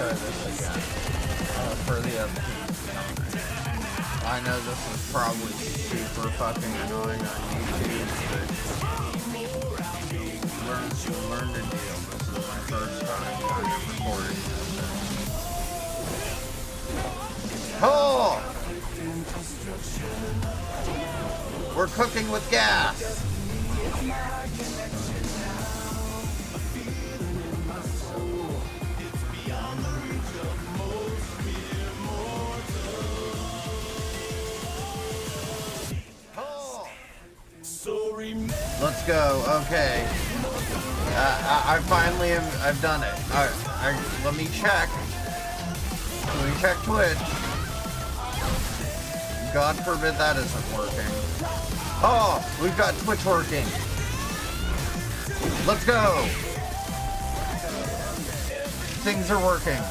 try this again for the upkeep. I know this is probably super fucking annoying on YouTube, but learn to deal. This is my first time kind of recording this. Oh! We're cooking with gas! Let's go. Okay. I finally I've done it. Let me check. Let me check Twitch. God forbid that isn't working. Oh, we've got Twitch working. Let's go. Things are working.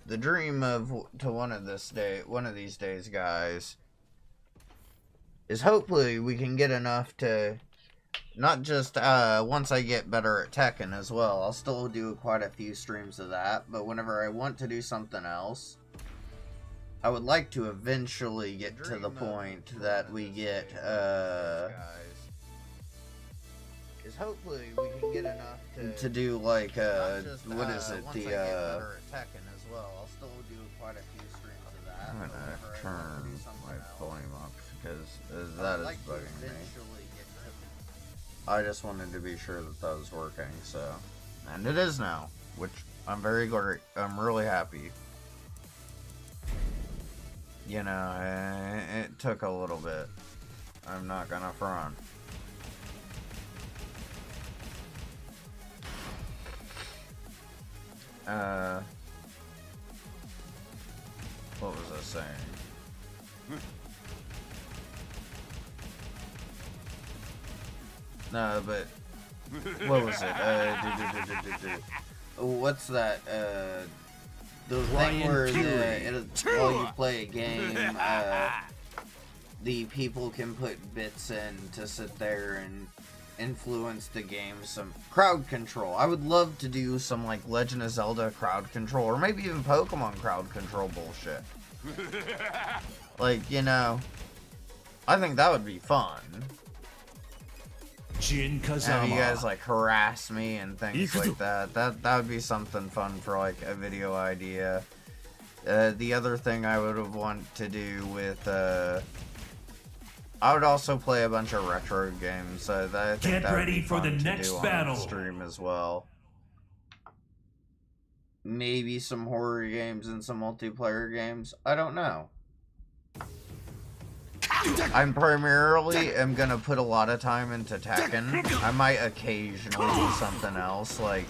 The dream of one of these days, guys, is hopefully we can get enough to not just once I get better at Tekken as well. I'll still do quite a few streams of that, but whenever I want to do something else, I would like to eventually get to the point that we get is hopefully we can get enough to do like what is it, the Tekken as well. I'll still do quite a few streams of that. I'm gonna turn my volume up because that is bugging me. I just wanted to be sure that that was working, so, and it is now, which I'm very great. I'm really happy. You know, it took a little bit. I'm not gonna front. What was I saying? No, but what was it? What's that? The thing where while you play a game, the people can put bits in to sit there and influence the game. Some crowd control. I would love to do some like Legend of Zelda crowd control, or maybe even Pokemon crowd control bullshit. Like, you know, I think that would be fun. Have you guys like harass me and things like that. That would be something fun for like a video idea. The other thing I would want to do with I would also play a bunch of retro games. I think Get that would ready be for fun the to next do battle. on stream as well. Maybe some horror games and some multiplayer games. I don't know. I'm primarily am gonna put a lot of time into Tekken. I might occasionally do something else, like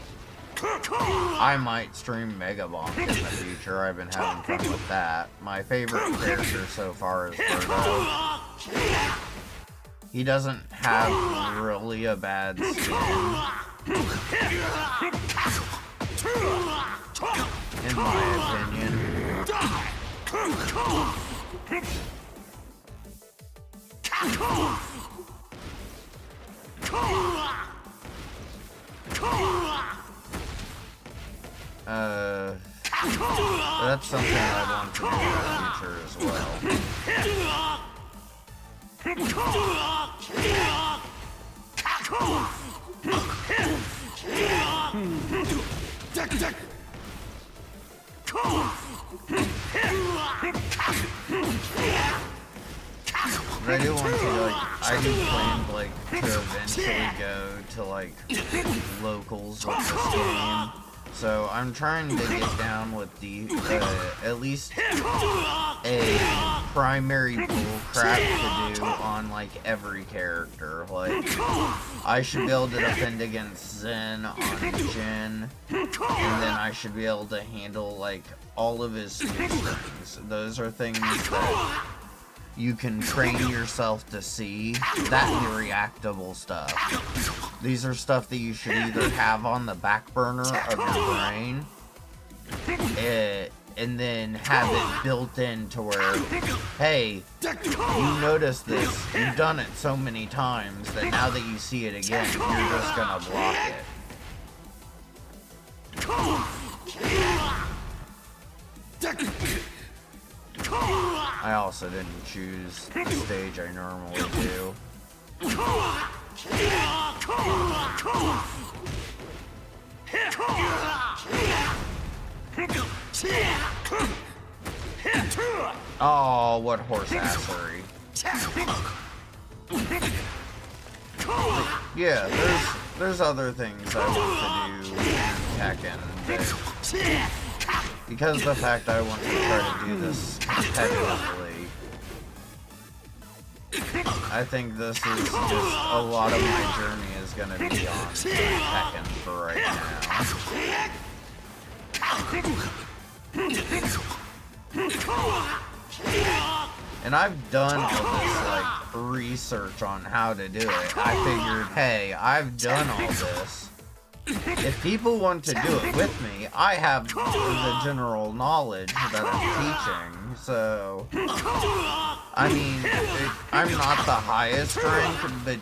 I might stream Mega Bonk in the future. I've been having fun with that. My favorite character so far is Birdo. He doesn't have really a bad skin, in my opinion. That's something I want to do in the future as well. But I do want to, like, I I do plan, like, to eventually go to, like, locals with this game. So I'm trying to get down with the, at least a primary bullcrap to do on, like, every character. Like, I should be able to defend against Zen on Jin, and then I should be able to handle, like, all of his strings. Those are things that you can train yourself to see. That and the reactable stuff. These are stuff that you should either have on the back burner of your brain, and then have it built in to where, hey, you notice this, you've done it so many times that now that you see it again, you're just gonna block it. I also didn't choose the stage I normally do. Oh, what horse assery. Yeah, there's other things I want to do in Tekken, but because of the fact I want to try to do this competitively, I think this is just a lot of my journey is going to be on Tekken for right now. And I've done all this, like, research on how to do it. I figured, hey, I've done all this. If people want to do it with me, I have the general knowledge that I'm teaching, so, I mean, I'm not the highest rank, but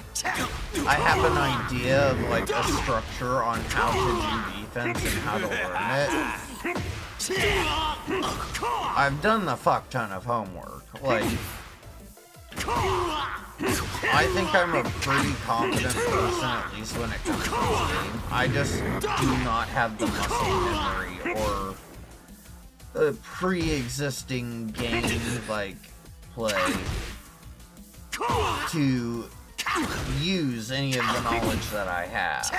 I have an idea of, like, a structure on how to do defense and how to learn it. I've done the fuck ton of homework, like, I think I'm a pretty confident person, at least when it comes to this game. I just do not have the muscle memory or the pre-existing game, like, play to use any of the knowledge that I have.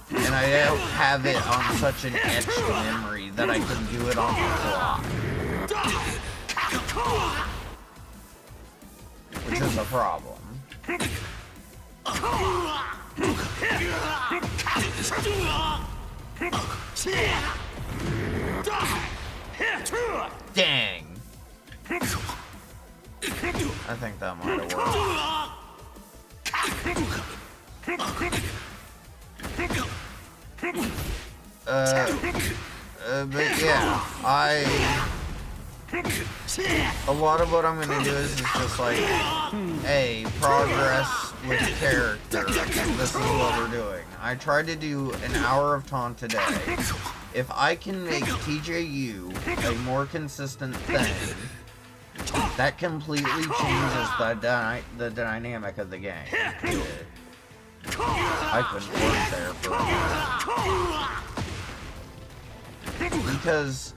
And I don't have it on such an etched memory that I can do it on the clock. Which is a problem. Dang! I think that might have worked. But yeah, a lot of what I'm gonna do is just like, hey, progress with character. This is what we're doing. I tried to do an hour of taunt today. If I can make TJU a more consistent thing, that completely changes the dynamic of the game. I couldn't work there for a minute. Because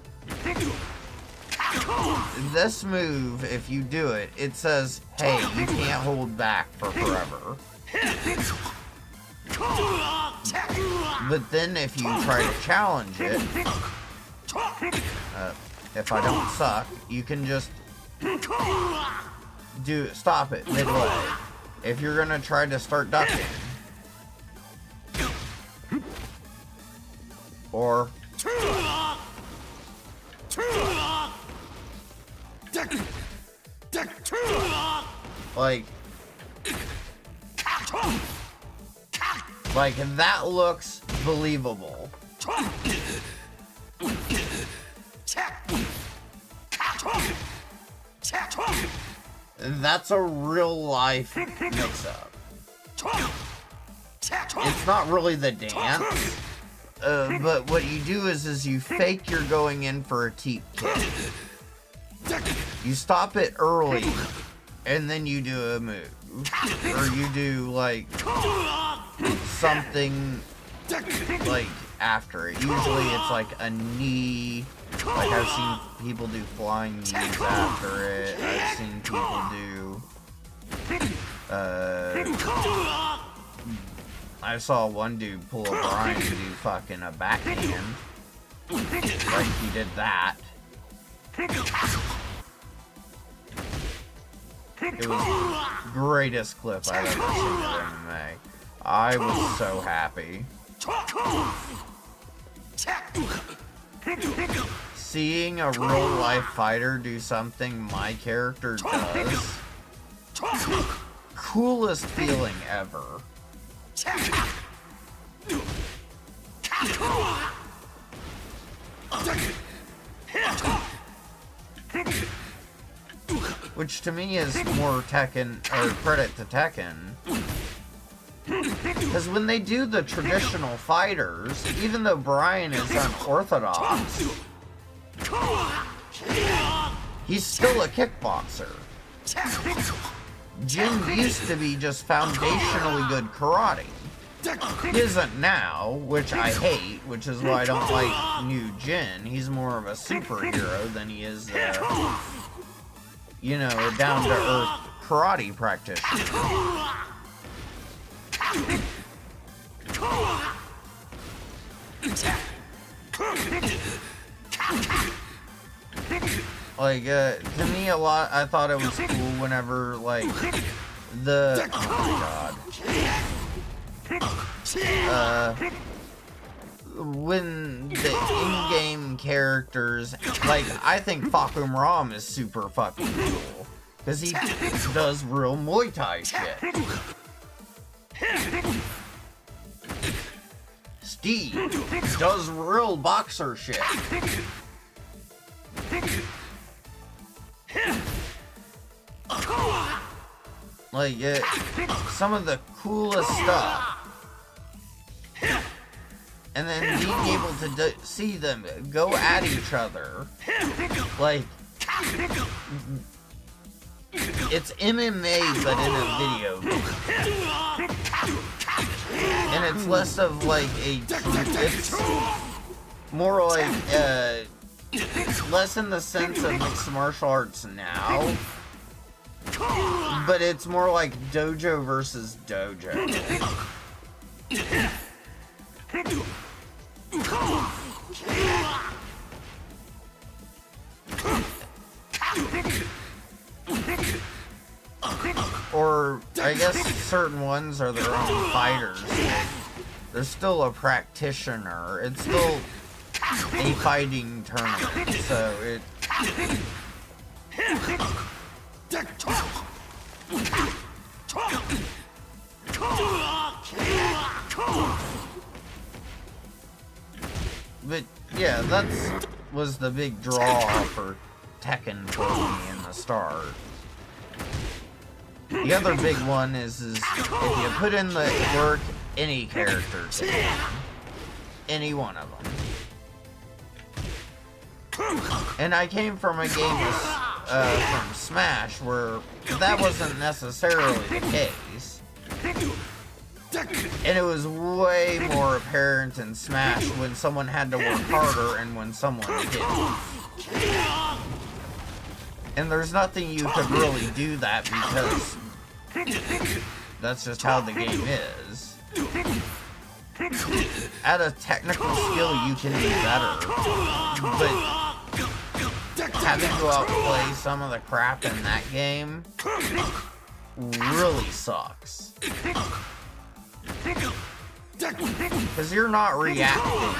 this move, if you do it, it says, hey, you can't hold back for forever. But then if you try to challenge it, if I don't suck, you can just stop it midway. If you're gonna try to start ducking, or like that looks believable. That's a real life mix-up. It's not really the dance, but what you do is you fake you're going in for a teep kick. You stop it early, and then you do a move. Or you do, like, something, like, after it. Usually it's like a knee. Like, I've seen people do flying knees after it. I've seen people do I saw one dude pull a Bryan to do fucking a backhand. Like he did that. It was the greatest clip I've ever seen in MMA. I was so happy. Seeing a real-life fighter do something my character does, coolest feeling ever. Which to me is more Tekken, or credit to Tekken. Because when they do the traditional fighters, even though Bryan is unorthodox, he's still a kickboxer. Jin used to be just foundationally good karate. He isn't now, which I hate, which is why I don't like new Jin. He's more of a superhero than he is, you know, a down-to-earth karate practitioner. Like, to me, I thought it was cool whenever, like, oh my god. When the in-game characters, like, I think Fakum Ram is super fucking cool. Because he does real Muay Thai shit. Steve does real boxer shit. Like, some of the coolest stuff. And then being able to see them go at each other. Like, it's MMA, but in a video game. And it's less of like it's more like, less in the sense of mixed martial arts now, but it's more like dojo versus dojo. Or, I guess certain ones are their own fighters. They're still a practitioner. It's still a fighting tournament, so it... But, yeah, that was the big draw for Tekken for me in the start. The other big one is if you put in the work, any character can. Any one of them. And I came from a game from Smash where that wasn't necessarily the case. And it was way more apparent in Smash when someone had to work harder and when someone didn't. And there's nothing you could really do that because that's just how the game is. At a technical skill, you can be better, but having to outplay some of the crap in that game really sucks. Because you're not reacting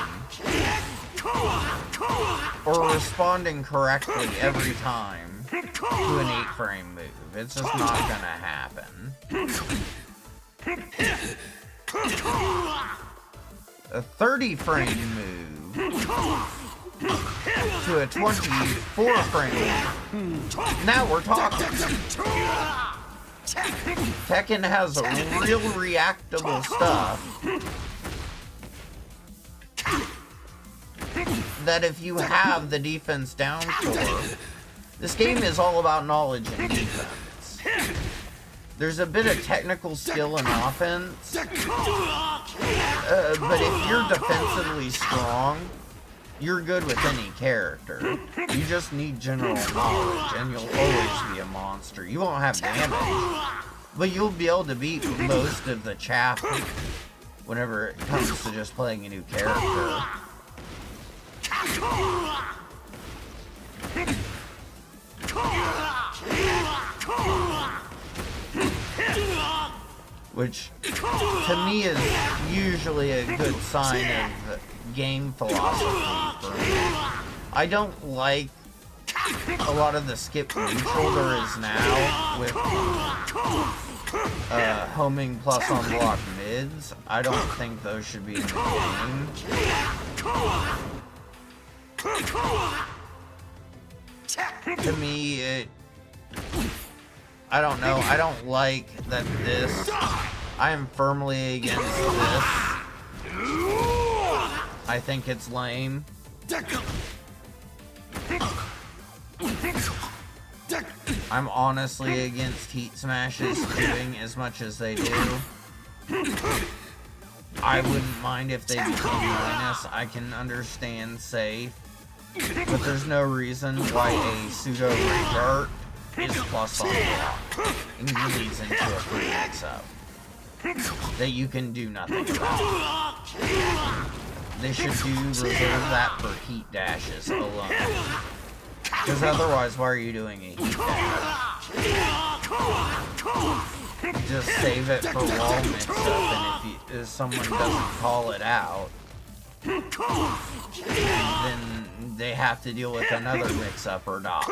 or responding correctly every time to an 8-frame move. It's just not gonna happen. A 30-frame move to a 24-frame move. Now we're talking. Tekken has a real reactable stuff that if you have the defense down for, this game is all about knowledge and defense. There's a bit of technical skill in offense, but if you're defensively strong, you're good with any character. You just need general knowledge, and you'll always be a monster. You won't have damage, But you'll be able to beat most of the chaff whenever it comes to just playing a new character. Which, to me, is usually a good sign of game philosophy for me. I don't like a lot of the skip neutral there is now with homing plus on block mids. I don't think those should be in the game. To me, I don't know. I don't like that this. I am firmly against this. I think it's lame. I'm honestly against heat smashes doing as much as they do. I wouldn't mind if they became minus. I can understand safe, but there's no reason why a pseudo rage art is plus on block and leads into a free mix-up that you can do nothing about. They should reserve that for heat dashes alone. Because otherwise, why are you doing a heat dash? Just save it for wall mix-up, and if someone doesn't call it out, then they have to deal with another mix-up or dodge.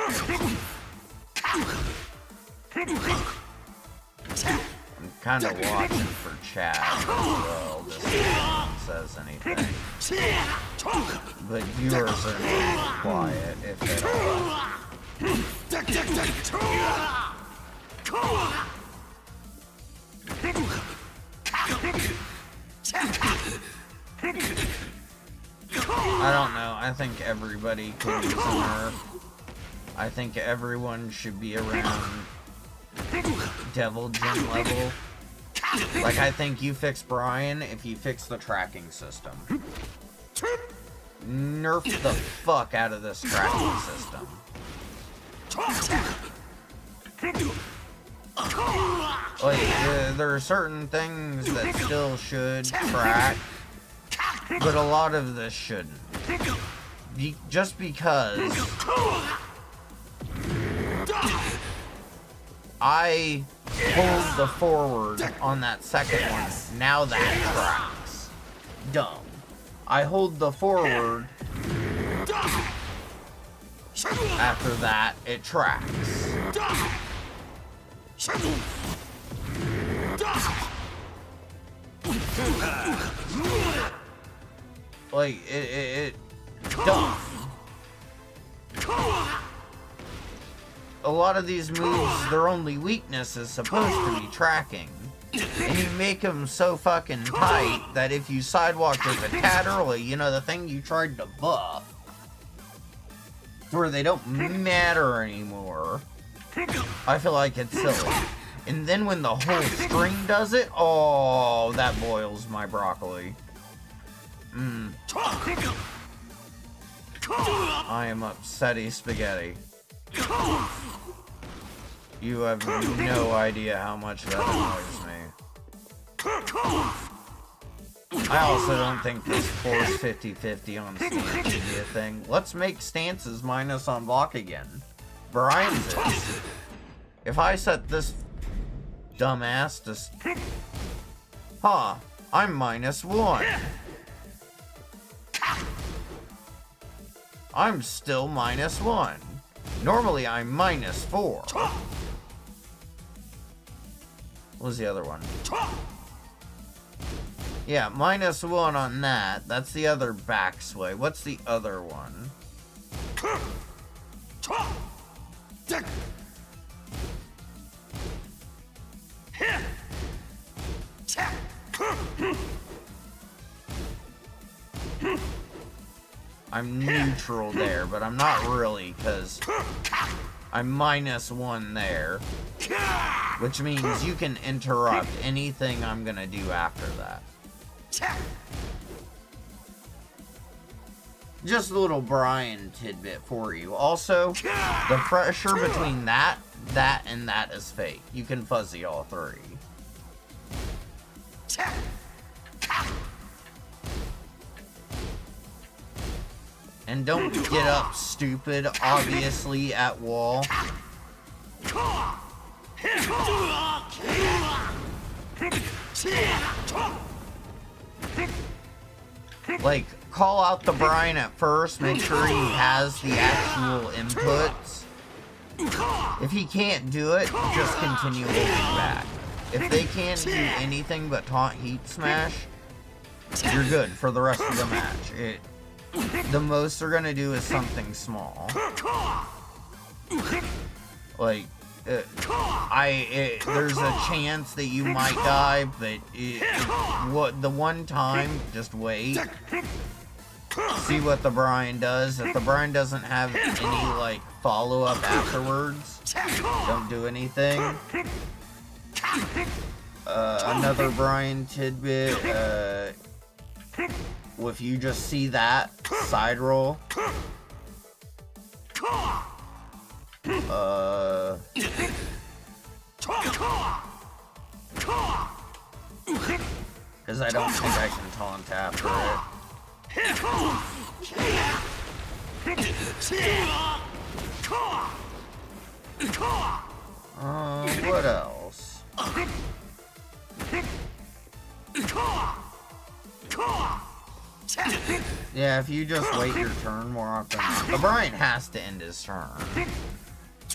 I'm kind of watching for chat as well, just so no one says anything. But viewers are not quiet, if at all. I don't know. I think everybody could use a nerf. I think everyone should be around Devil Gym level. Like, I think you fix Bryan if you fix the tracking system. Nerf the fuck out of this tracking system. Like, there are certain things that still should track, but a lot of this shouldn't. Just because I hold the forward on that second one, now that tracks. Dumb. I hold the forward, after that, it tracks. Like, it dumb. A lot of these moves, their only weakness is supposed to be tracking. And you make them so fucking tight that if you sidewalk just a tad early, you know, the thing you tried to buff, where they don't matter anymore, I feel like it's silly. And then when the whole string does it, oh, that boils my broccoli. I am upsetty spaghetti. You have no idea how much that annoys me. I also don't think this force 50-50 on stance should be a thing. Let's make stances minus on block again. Bryan's is. If I set this dumbass to... Huh, I'm -1. I'm still -1. Normally I'm -4. What was the other one? Yeah, -1 on that. That's the other back sway. What's the other one? I'm neutral there, but I'm not really, because I'm -1 there. Which means you can interrupt anything I'm gonna do after that. just a little Bryan tidbit for you. Also, the pressure between that, and that is fake. You can fuzzy all three. And don't get up stupid, obviously, at wall. Like, call out the Bryan at first, make sure he has the actual inputs. If he can't do it, just continue moving back. If they can't do anything but taunt heat smash, you're good for the rest of the match. The most they're gonna do is something small. Like, there's a chance that you might die, but the one time, just wait. See what the Bryan does. If the Bryan doesn't have any, like, follow-up afterwards, don't do anything. Another Bryan tidbit, if you just see that side roll, because I don't think I can taunt after it. What else? Yeah, if you just wait your turn more often. The Bryan has to end his turn.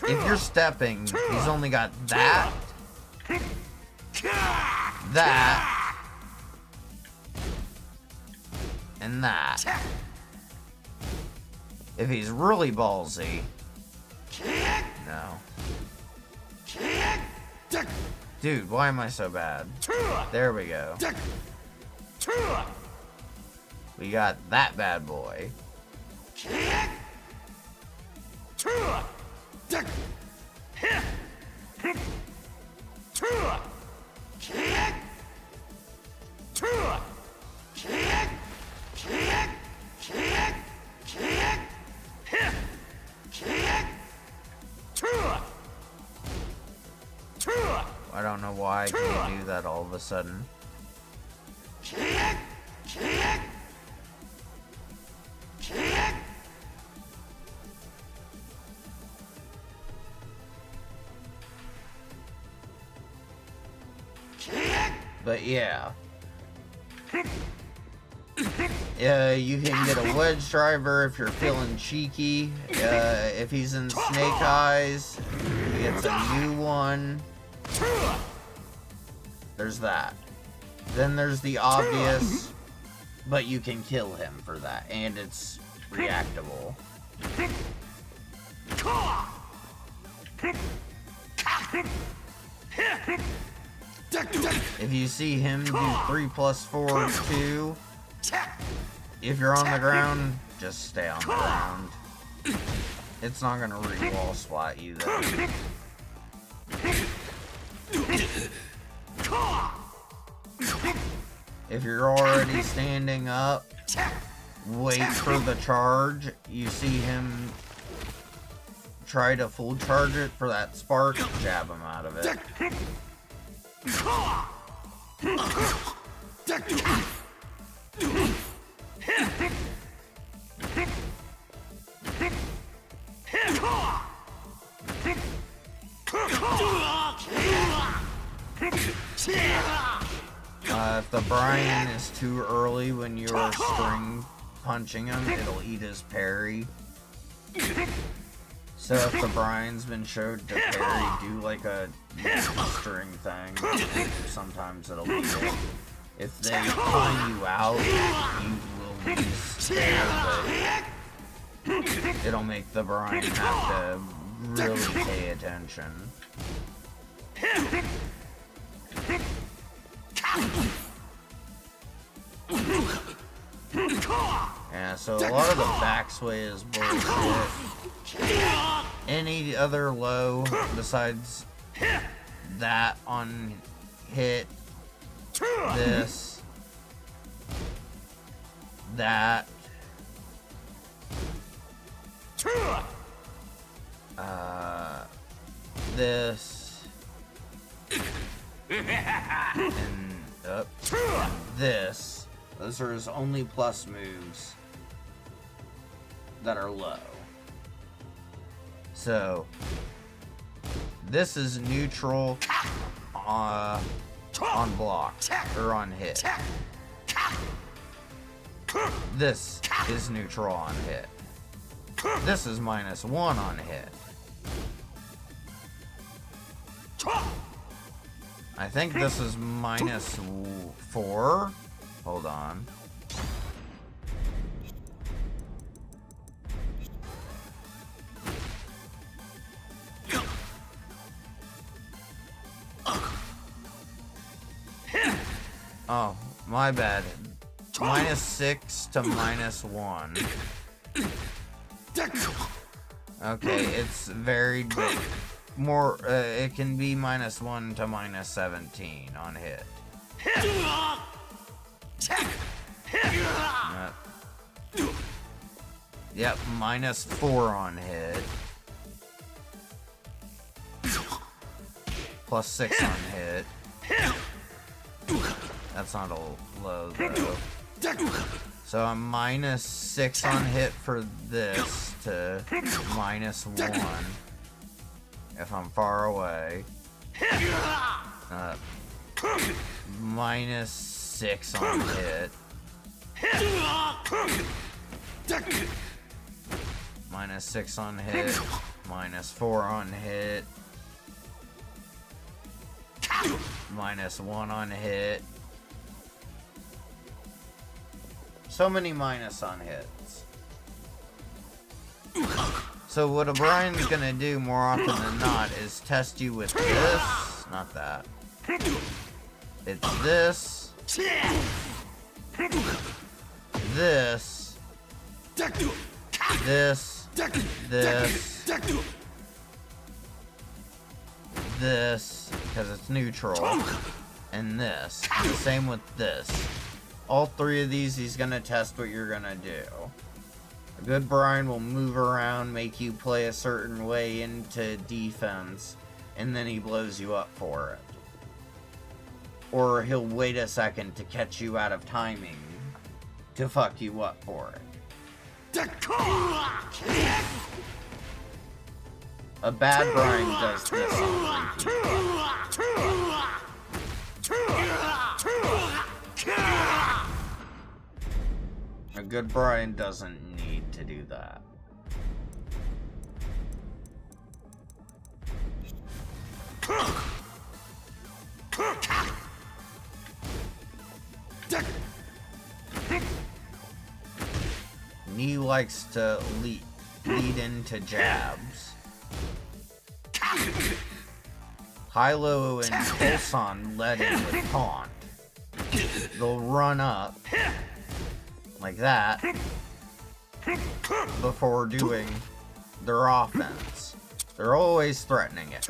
If you're stepping, he's only got that, that, and that. If he's really ballsy, no. Dude, why am I so bad? There we go. We got that bad boy. I don't know why I can't do that all of a sudden. But yeah. You can get a wedge driver if you're feeling cheeky. If he's in Snake Eyes, he gets a new one. There's that. Then there's the obvious, but you can kill him for that, and it's reactable. If you see him do 3+4 2, if you're on the ground, just stay on the ground. It's not gonna re-wall splat you though. If you're already standing up, wait for the charge. You see him try to full charge it for that spark, jab him out of it. If the Bryan is too early when you are string punching him, it'll eat his parry. So if the Bryan's been showed to parry, do like a string thing. Sometimes it'll beat it. If they time you out, you will lose there, but it'll make the Bryan have to really pay attention. Yeah, so a lot of the backsway is bullshit. Any other low besides that on hit, this, that, This. And this. Those are his only plus moves that are low. So, this is neutral on block, or on hit. This is neutral on hit. This is -1 on hit. I think this is -4. Hold on. Oh, my bad. -6 to -1. Okay, it's varied, but more, it can be -1 to -17 on hit. Yep, -4 on hit. +6 on hit. That's not a low, though. So I'm -6 on hit for this to -1 if I'm far away. -6 on hit. -6 on hit. -4 on hit. -1 on hit. So many minus on hits. So what a Bryan's gonna do more often than not is test you with this. Not that. It's this. This. This. This. Because it's neutral. And this. And the same with this. All three of these, he's gonna test what you're gonna do. A good Bryan will move around, make you play a certain way into defense, and then he blows you up for it. Or he'll wait a second to catch you out of timing to fuck you up for it. A bad Bryan does this on a good Bryan doesn't need to do that. He likes to lead into jabs. Hilo and Pulson led in with taunt. They'll run up like that before doing their offense. They're always threatening it.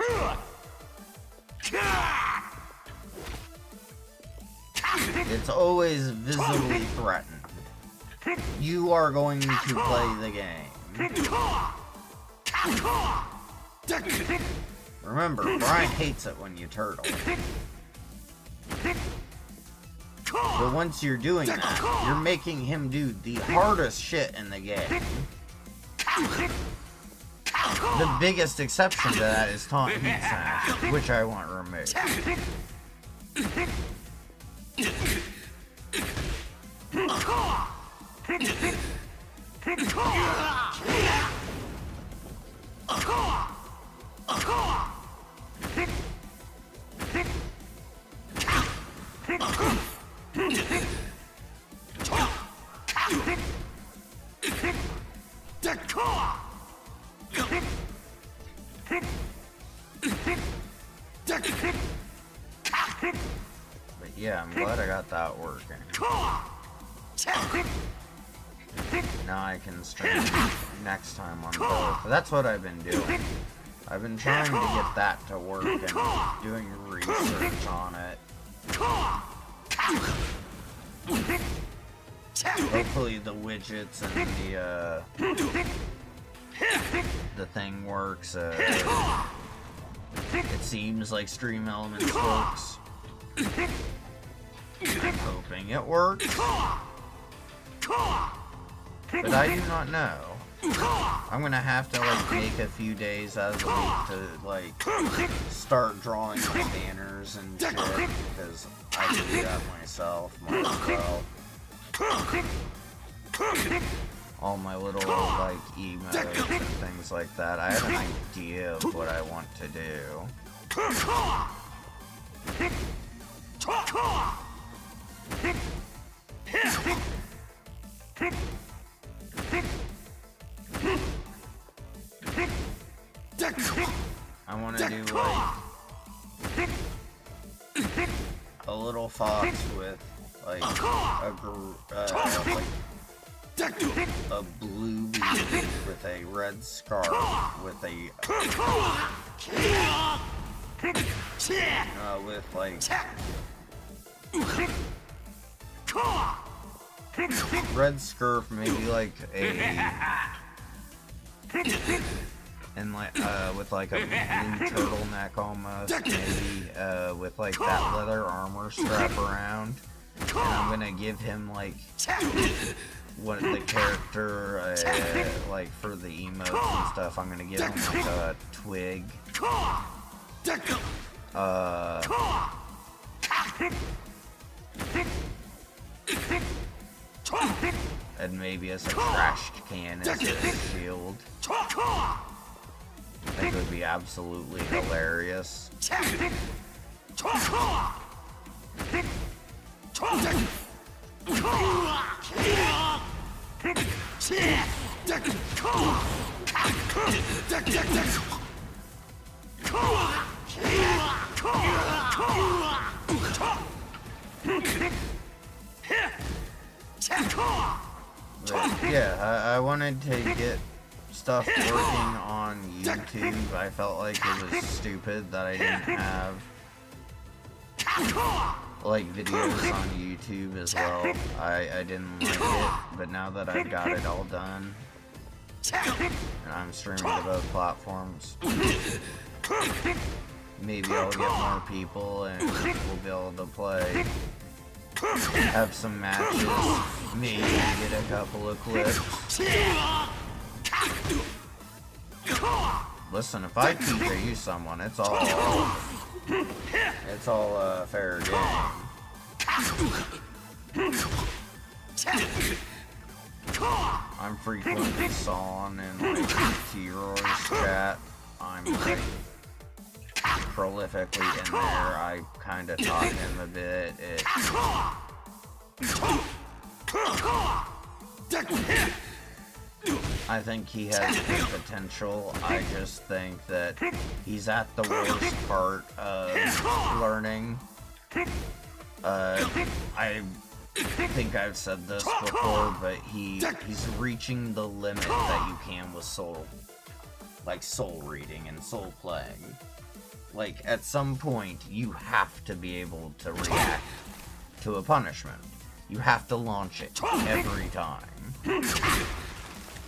It's always visibly threatened. You are going to play the game. Remember, Bryan hates it when you turtle. But once you're doing that, you're making him do the hardest shit in the game. The biggest exception to that is taunt heat smash, which I want removed. But yeah, I'm glad I got that working. Now I can stream next time on both. That's what I've been doing. I've been trying to get that to work and doing research on it. Hopefully the widgets and the thing works. It seems like Stream Elements works. I'm hoping it works. But I do not know. I'm gonna have to like make a few days out of the week to like start drawing my banners and shit, because I can do that myself. Might as well. All my little like emotes and things like that. I have an idea of what I want to do. I want to do like a little fox with like a blue beard with a red scarf with a with like red scarf, maybe like a and like with like a blue turtleneck almost, maybe with like that leather armor strap around, and I'm gonna give him like what the character like for the emotes and stuff. I'm gonna give him like a twig, and maybe as a trash can as his shield. I think it would be absolutely hilarious. But yeah, I wanted to get stuff working on YouTube. I felt like it was stupid that I didn't have like videos on YouTube as well. I didn't like it, but now that I've got it all done, and I'm streaming to both platforms, maybe I'll get more people and we'll be able to play, have some matches, maybe get a couple of clips. Listen, if I PKU someone, it's all fair game. I'm frequently sawing in like T-Roy's chat. I'm like prolifically in there. I kind of talk him a bit. I think he has good potential. I just think that he's at the worst part of learning. I think I've said this before, but he's reaching the limit that you can with soul reading and soul playing. Like, at some point, you have to be able to react to a punishment. You have to launch it every time.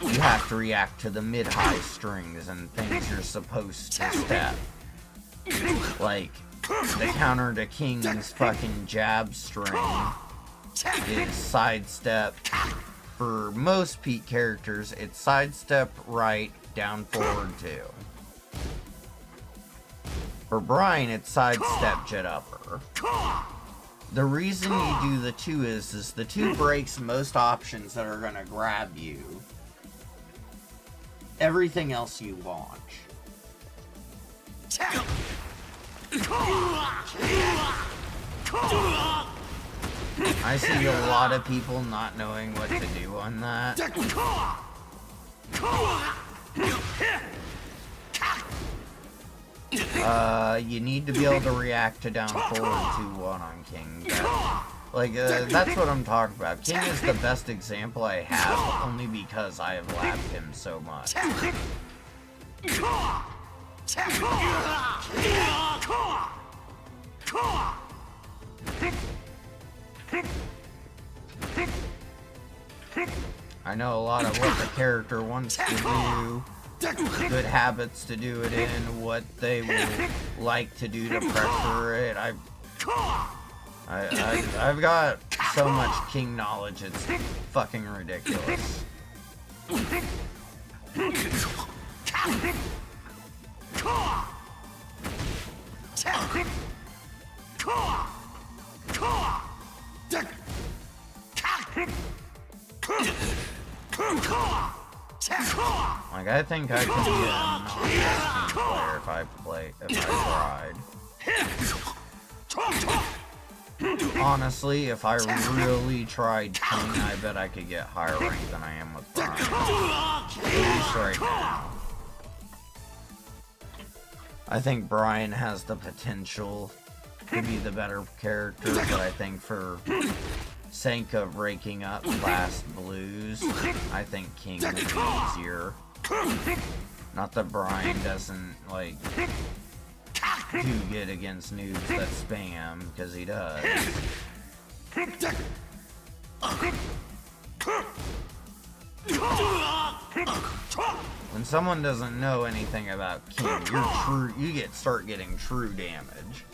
You have to react to the mid-high strings and things you're supposed to step. Like, the counter to King's fucking jab string is sidestep. For most Pete characters, it's sidestep right, down forward 2. For Bryan, it's sidestep jet upper. The reason you do the 2 is the 2 breaks most options that are gonna grab you. Everything else you launch. I see a lot of people not knowing what to do on that. You need to be able to react to down forward 2-1 on King. That's what I'm talking about. King is the best example I have, only because I have labbed him so much. I know a lot of what the character wants to do, good habits to do it in, what they would like to do to pressure it. I've got so much king knowledge, it's fucking ridiculous. Like, I think I could be a non-team player if I tried. Honestly, if I really tried King, I bet I could get higher rank than I am with Bryan. At least right now. I think Bryan has the potential to be the better character, but I think for sake of raking up class blues, I think King would be easier. Not that Bryan doesn't, like, do good against noobs that spam, because he does. When someone doesn't know anything about King, you start getting true damage.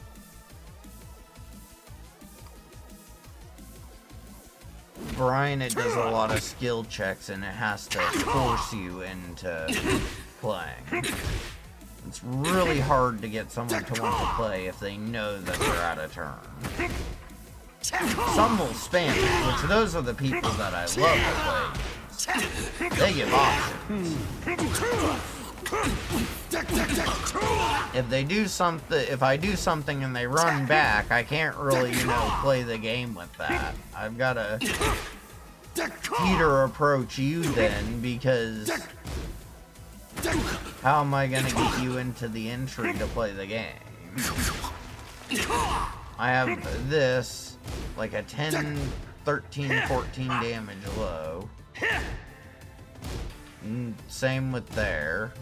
Bryan, it does a lot of skill checks and it has to force you into playing. It's really hard to get someone to want to play if they know that they're out of turn. Some will spam it, which those are the people that I love to play. They give options. If I do something and they run back, I can't really, play the game with that. I've got to Peter approach you then, because how am I gonna get you into the entry to play the game? I have this, like a 10, 13, 14 damage low. Same with there.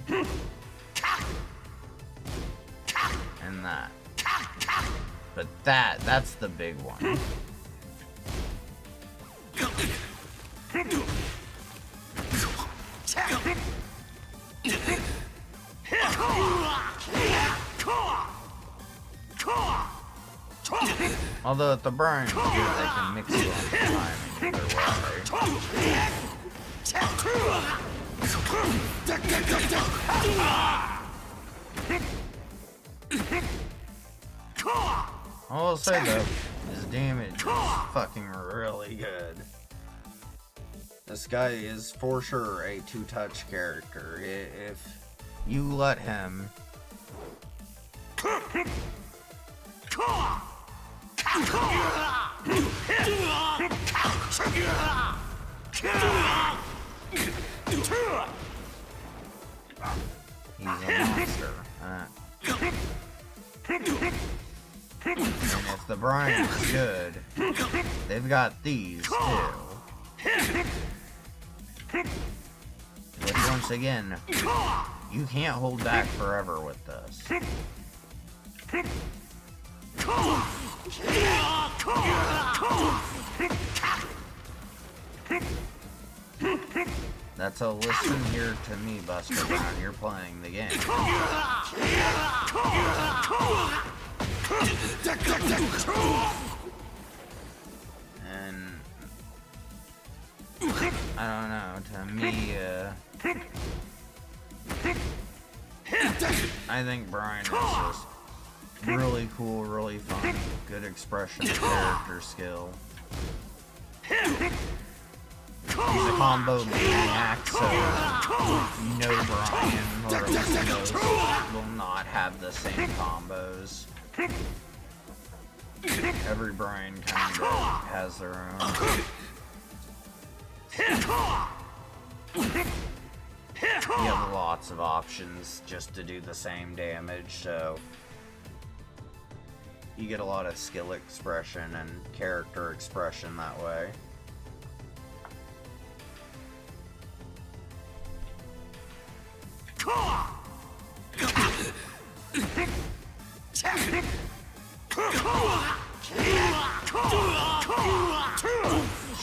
And that. But that's the big one. Although at the Bryan, they can mix it all the time in either way. I will say though, his damage is fucking really good. This guy is for sure a two-touch character. If you let him he's a monster. And if the Bryan is good, they've got these too. Which once again, you can't hold back forever with this. That's a listen here to me, Buster Brown. You're playing the game. And I don't know, to me, I think Bryan is just really cool, really fun, good expression of character skill. He's a combo maniac, so Bryan, or at least most, will not have the same combos. Every Bryan kind of has their own. You have lots of options just to do the same damage, so you get a lot of skill expression and character expression that way.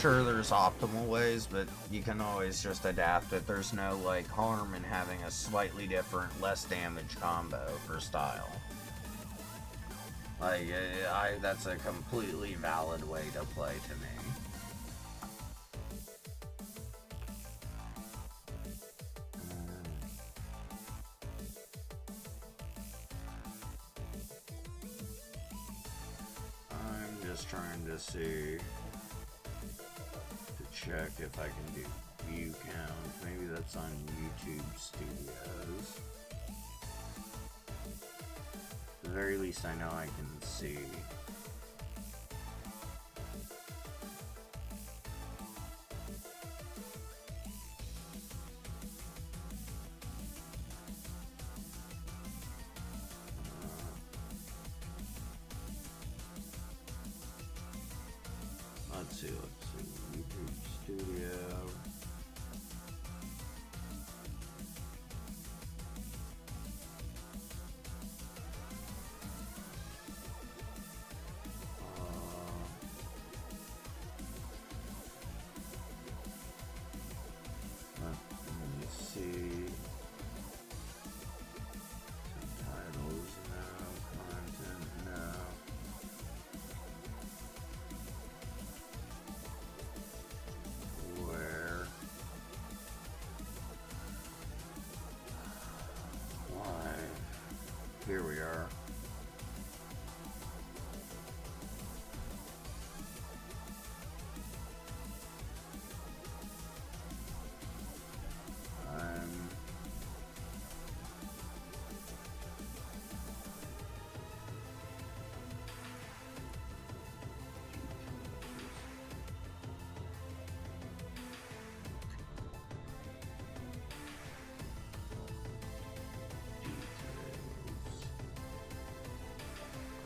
sure there's optimal ways, but you can always just adapt it. There's no, like, harm in having a slightly different, less damage combo for style. Like, that's a completely valid way to play to me. I'm just trying to see, to check if I can do view count. Maybe that's on YouTube Studios. At the very least, I know I can see. Let's see, YouTube Studio. Let me see. Subtitles, no. Content, no. Where? Why? Here we are.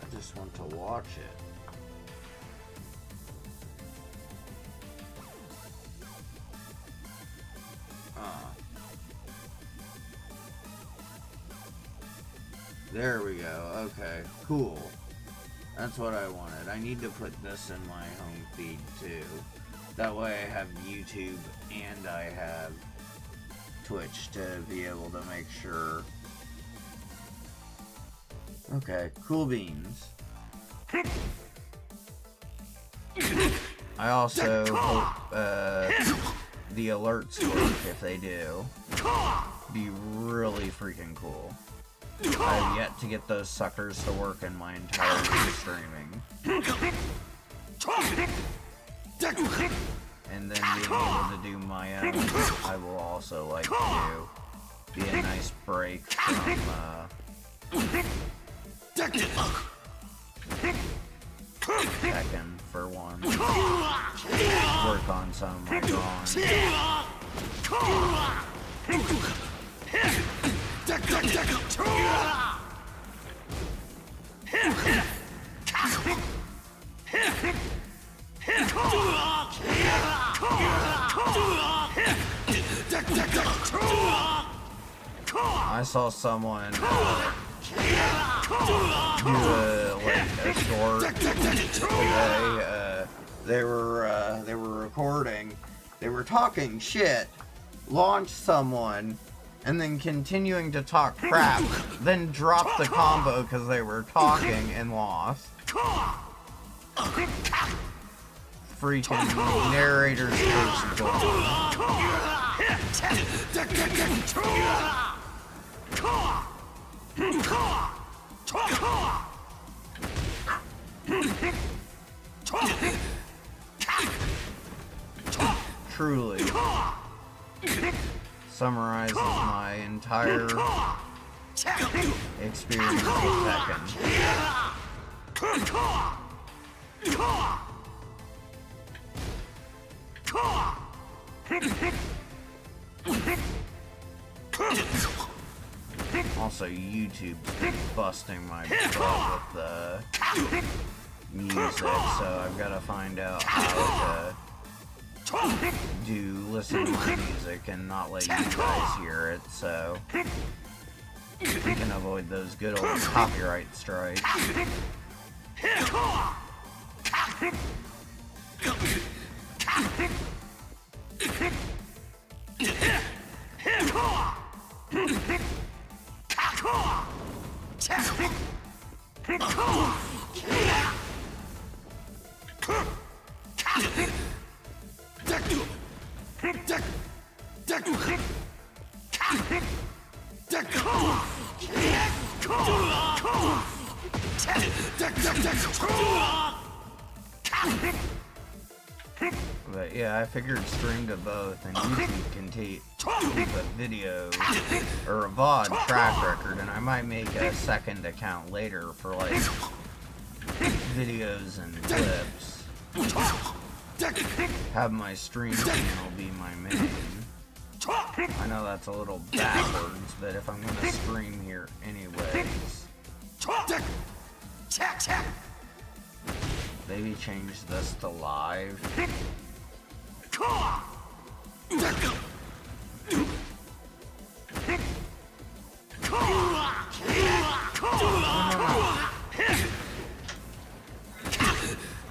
I just want to watch it. There we go. Okay, cool. That's what I wanted. I need to put this in my home feed too. That way I have YouTube and I have Twitch to be able to make sure. Okay, cool beans. I also hope the alerts work. If they do, be really freaking cool. I've yet to get those suckers to work in my entire streaming. And then being able to do my own, I will also like to do. Be a nice break from Tekken for one. Work on some of my drawings. I saw someone do a short today. They were recording. They were talking shit, launched someone, and then continuing to talk crap, then dropped the combo because they were talking and lost. Freaking narrator's curse going. Truly summarizes my entire experience with Tekken. Also, YouTube's been busting my butt with the music, so I've got to find out how to listen to my music and not let you guys hear it, so we can avoid those good old copyright strikes. But yeah, I figured stream to both, and YouTube can keep a video or a VOD track record, and I might make a second account later for like videos and clips. Have my stream channel be my main. I know that's a little backwards, but if I'm gonna stream here anyways, maybe change this to live.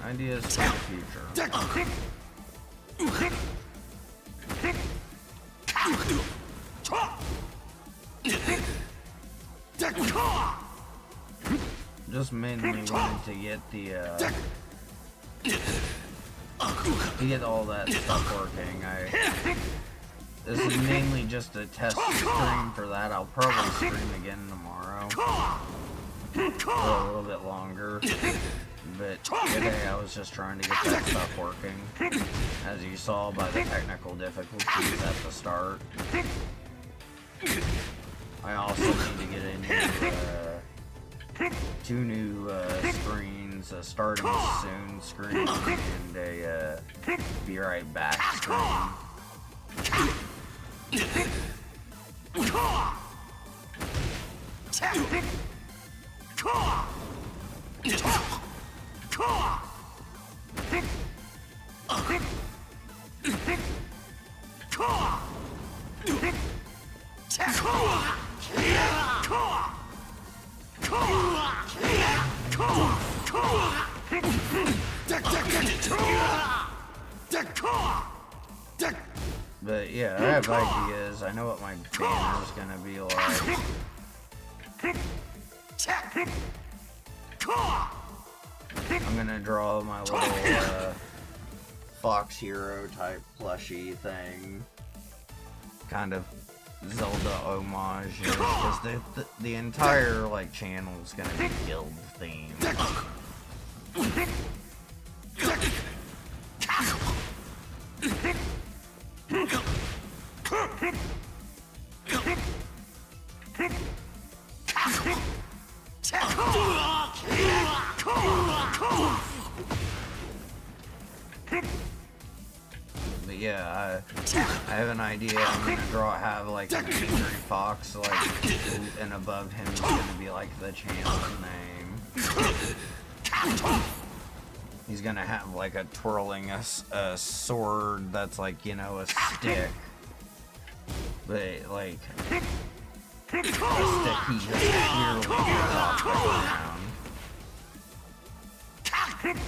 Ideas for the future. Just mainly wanted to get the to get all that stuff working. This is mainly just a test stream for that. I'll probably stream again tomorrow for a little bit longer. But today I was just trying to get that stuff working, as you saw by the technical difficulties at the start. I also need to get into 2 new screens, a starting soon screen and a be right back screen. But yeah, I have ideas. I know what my banner is gonna be like. I'm gonna draw my little Fox Hero type plushie thing. Kind of Zelda homage, because the entire like channel is gonna be guild themed. But yeah, I have an idea. I'm gonna have like an angry fox, like, and above him is gonna be like the channel name. He's gonna have like a twirling a sword that's like, you know, a stick, but like a stick he just clearly gets off the ground. And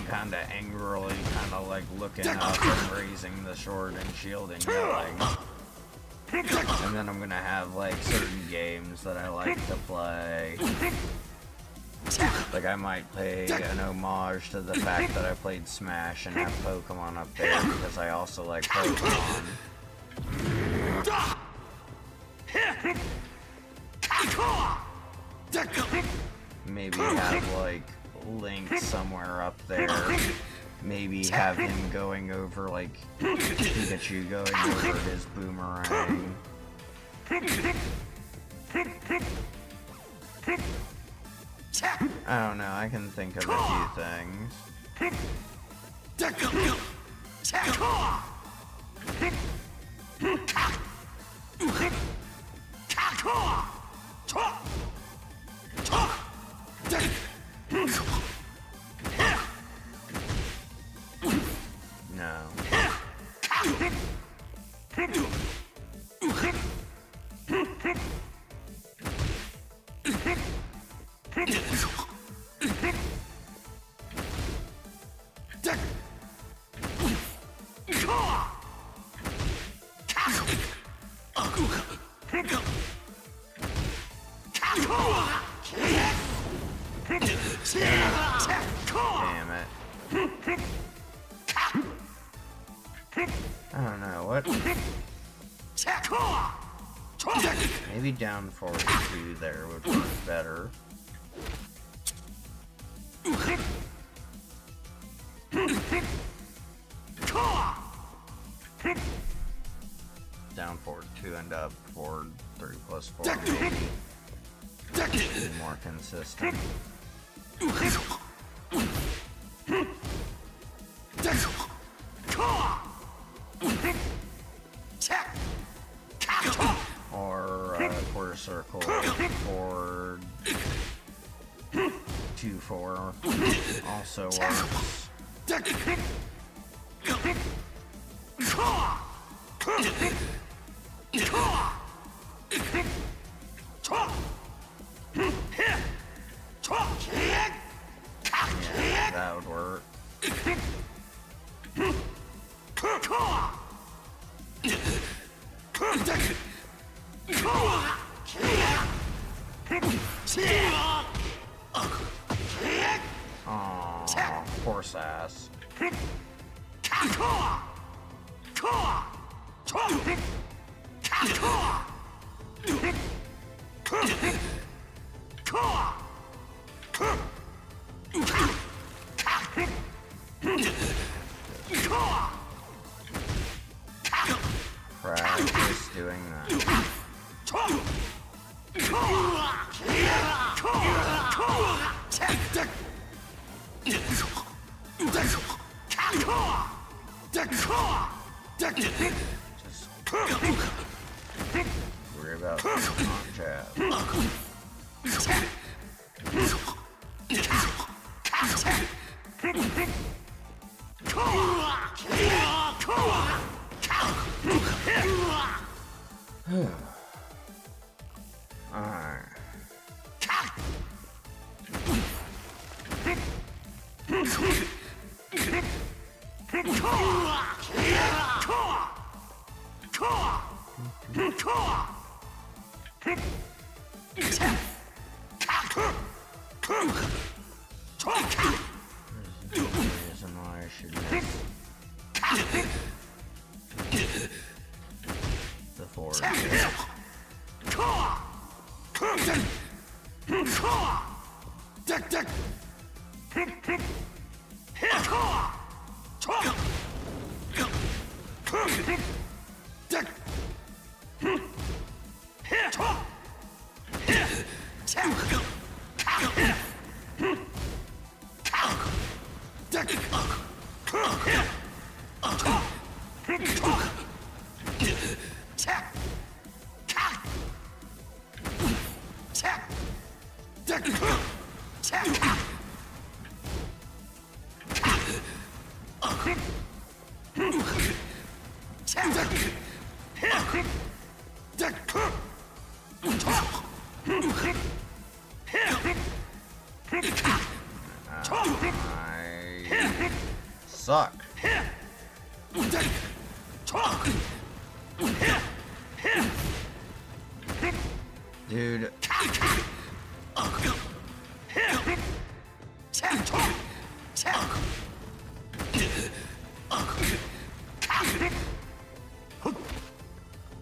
kinda angrily, kinda like looking up and raising the sword and shield and yelling. And then I'm gonna have like certain games that I like to play. Like I might pay an homage to the fact that I played Smash and have Pokemon up there because I also like Pokemon. Maybe have like Link somewhere up there. Maybe have him going over like Pikachu going over his boomerang. I don't know, I can think of a few things. No. Damn it. I don't know, what? Maybe down forward 2 there would work better. Down forward 2 and up forward 3 plus 4 maybe. Be more consistent. Or quarter circle forward 2-4 also works. Yeah, that would work. Aww, poor sass. Practice doing that. Just worry about on jab. Alright. There's no reason why I should miss the forward. I suck. Dude.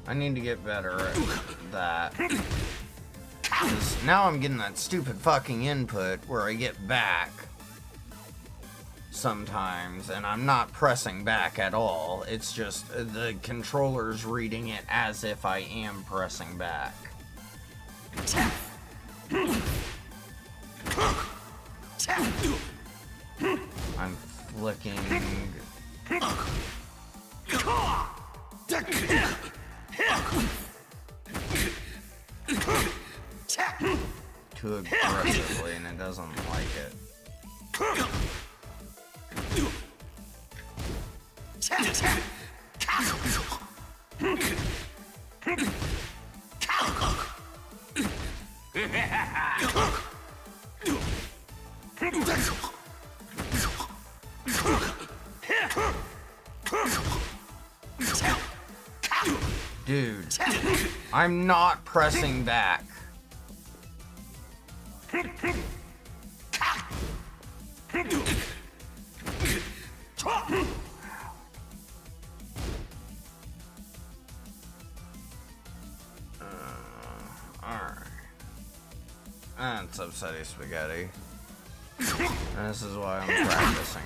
I need to get better at that. 'Cause now I'm getting that stupid fucking input where I get back sometimes, and I'm not pressing back at all. It's just the controller's reading it as if I am pressing back. I'm flicking too aggressively, and it doesn't like it. Dude, I'm not pressing back. Alright. That's upsetting spaghetti. And this is why I'm practicing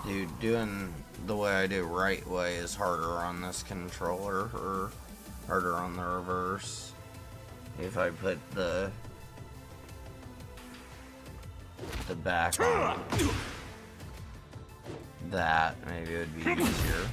Dude, doing the way I do right way is harder on this controller, or harder on the reverse. If I put the back on that, maybe it would be easier.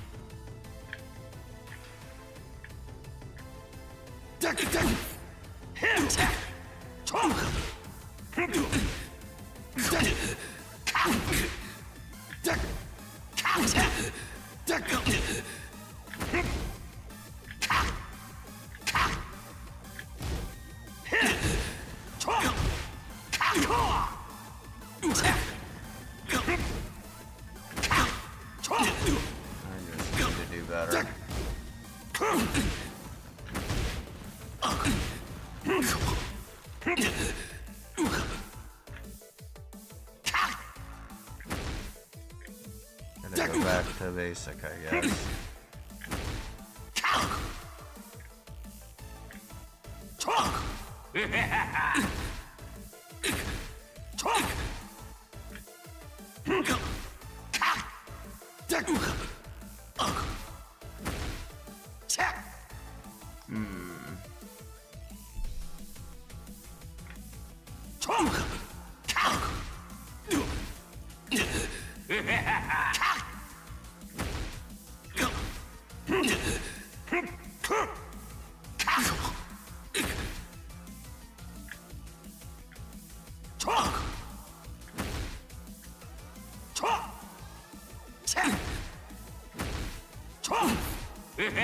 Gonna go back to basic, I guess.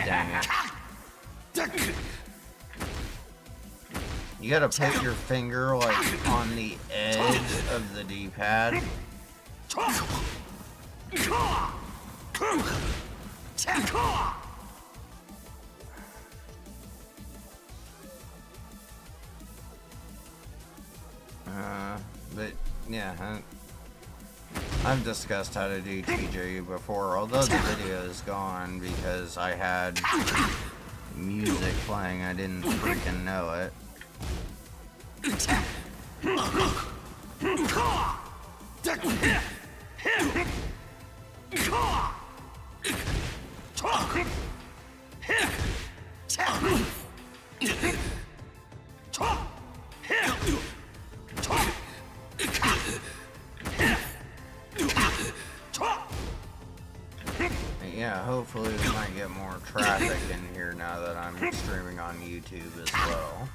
Dang it. You gotta put your finger like on the edge of the D-pad. But yeah, I've discussed how to do TJU before, although the video is gone because I had music playing. I didn't freaking know it. Yeah, hopefully we might get more traffic in here now that I'm streaming on YouTube as well.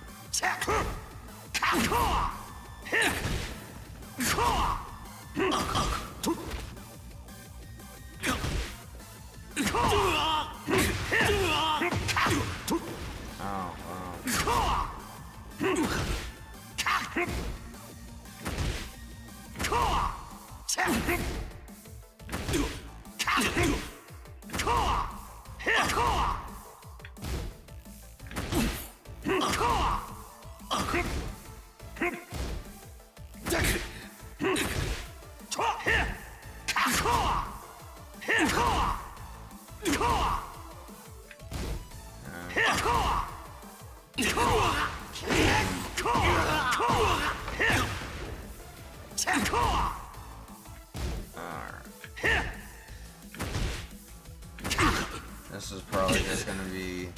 This is probably just gonna be...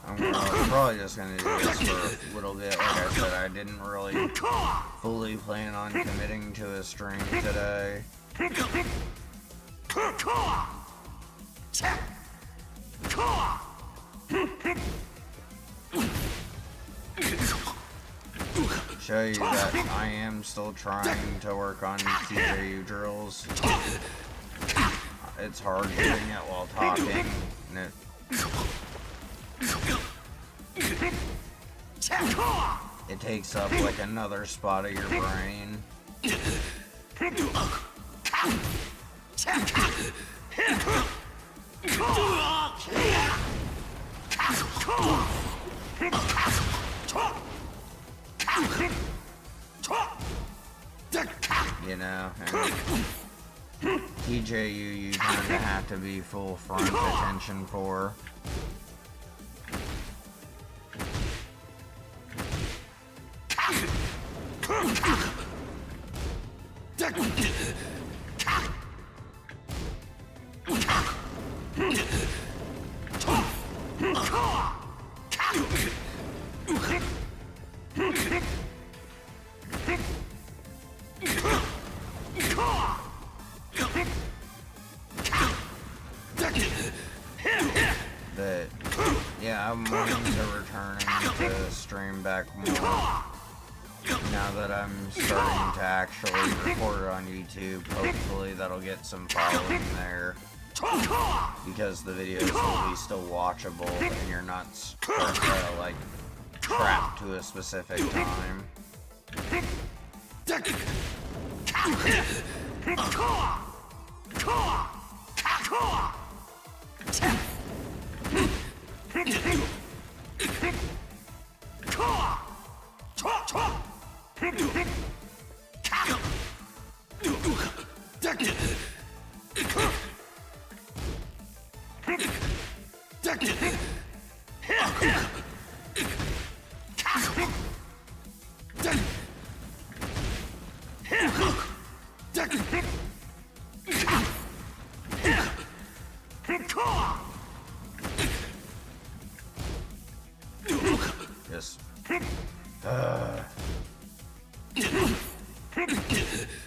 I'm probably just gonna do this for a little bit. Like I said, I didn't really fully plan on committing to a stream today. show you that I am still trying to work on TJU drills. It's hard doing it while talking, and it takes up like another spot of your brain. You know, and TJU you kind of have to be full front attention for. But yeah, I'm wanting to return to stream back more now that I'm starting to actually record on YouTube. Hopefully that'll get some following there, because the videos will be still watchable and you're not like trapped to a specific time.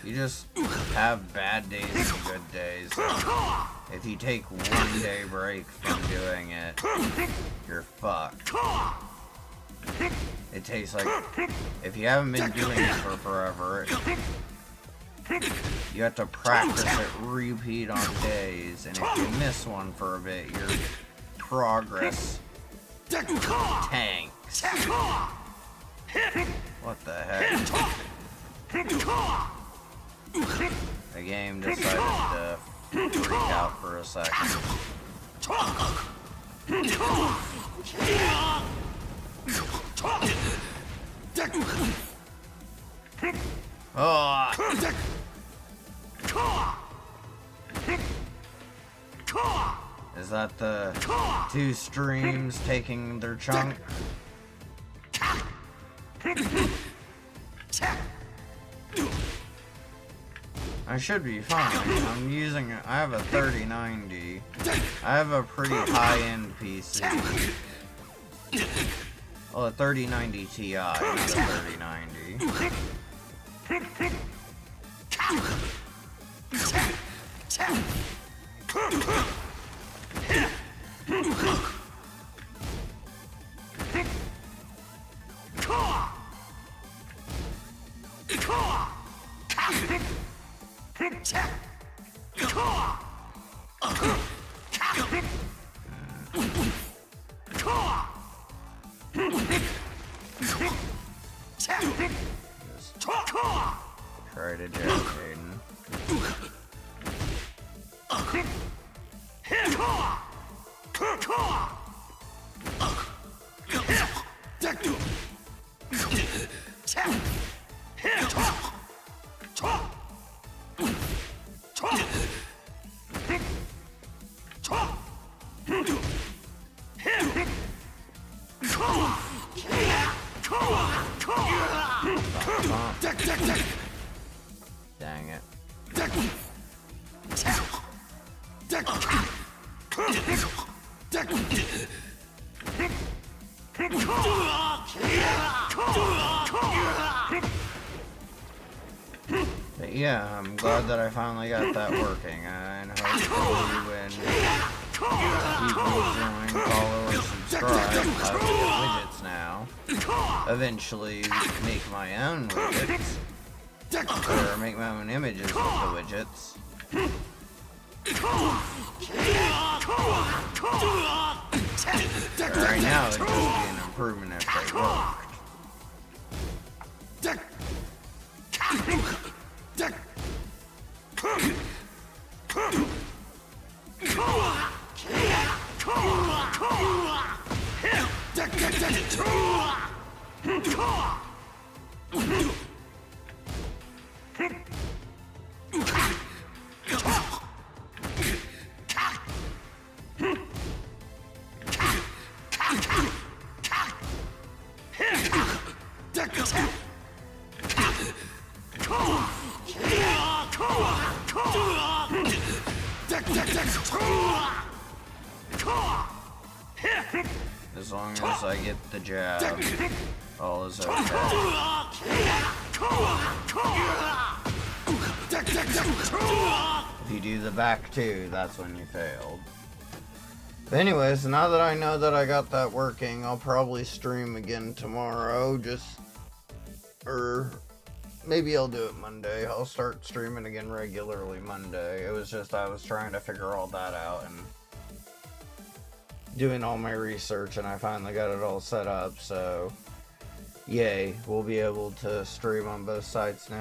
You just have bad days and good days. If you take one day break from doing it, you're fucked. It takes like, if you haven't been doing it for forever, you have to practice it repeat on days, and if you miss one for a bit, your progress tanks. What the heck? The game decided to freak out for a second. Oh. Is that the two streams taking their chunk? I should be fine. I'm using, I have a 3090. I have a pretty high-end PC. Well, a 3090 Ti, not a 3090. Try to jab Hayden. Dang it. But yeah, I'm glad that I finally got that working, and hopefully when People join, follow, or subscribe. I will get widgets now. Eventually, make my own widgets. Or make my own images with the widgets. Right now, it'd just be an improvement if they worked. As long as I get the jab, all is okay. If you do the back two, that's when you failed. But anyways, now that I know that I got that working, I'll probably stream again tomorrow, or maybe I'll do it Monday. I'll start streaming again regularly Monday. It was just I was trying to figure all that out and doing all my research, and I finally got it all set up, so yay, we'll be able to stream on both sites now.